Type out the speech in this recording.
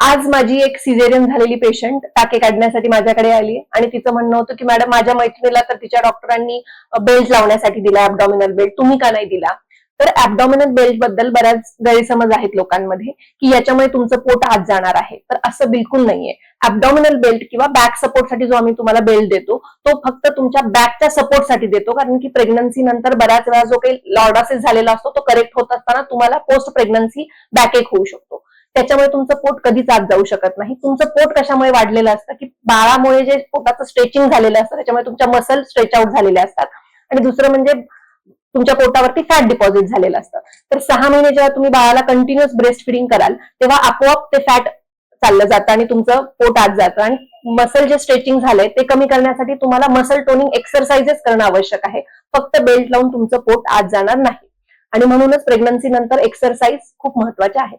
आज माझी एक सिझेरियन झालेली पेशंट टाके काढण्यासाठी माझ्याकडे आली आणि तिचं म्हणणं होतं की मॅडम माझ्या मैत्रिणीला तर तिच्या डॉक्टरांनी बेल्ट लावण्यासाठी दिला, ऍब्डॉमिनल बेल्ट, तुम्ही का नाही दिला? तर ऍब्डॉमिनल बेल्ट बद्दल बऱ्याच गैरसमज आहेत लोकांमध्ये की याच्यामुळे तुमचं पोट आत जाणार आहे. तर असं बिलकुल नाहीये. ऍब्डॉमिनल बेल्ट किंवा बॅक सपोर्टसाठी जो आम्ही तुम्हाला बेल्ट देतो तो फक्त तुमच्या बॅकच्या सपोर्टसाठी देतो, कारण की प्रेग्नन्सी नंतर बऱ्याच वेळा जो काही लॉर्डासिस झालेला असतो तो करेक्ट होत असताना तुम्हाला पोस्ट प्रेग्नन्सी बॅकएक होऊ शकतो. त्याच्यामुळे तुमचं पोट कधीच आत जाऊ शकत नाही. तुमचं पोट कशामुळे वाढलेलं असतं की बाळामुळे जे पोटाचं स्ट्रेचिंग झालेलं असतं त्याच्यामुळे तुमच्या मसल स्ट्रेच आउट झालेले असतात. आणि दुसरं म्हणजे तुमच्या पोटावरती फॅट डिपॉझिट झालेलं असतं. तर 6 महिने जेव्हा तुम्ही बाळाला कंटिन्युअस ब्रेस्ट फिडिंग कराल तेव्हा आपोआप ते फॅट चाललं जातं आणि तुमचं पोट आत जातं. आणि मसल जे स्ट्रेचिंग झालंय ते कमी करण्यासाठी तुम्हाला मसल टोनिंग एक्सरसाइजेस करणं आवश्यक आहे. फक्त बेल्ट लावून तुमचं पोट आत जाणार नाही. आणि म्हणूनच प्रेग्नन्सी नंतर एक्सरसाइज खूप महत्वाच्या आहेत.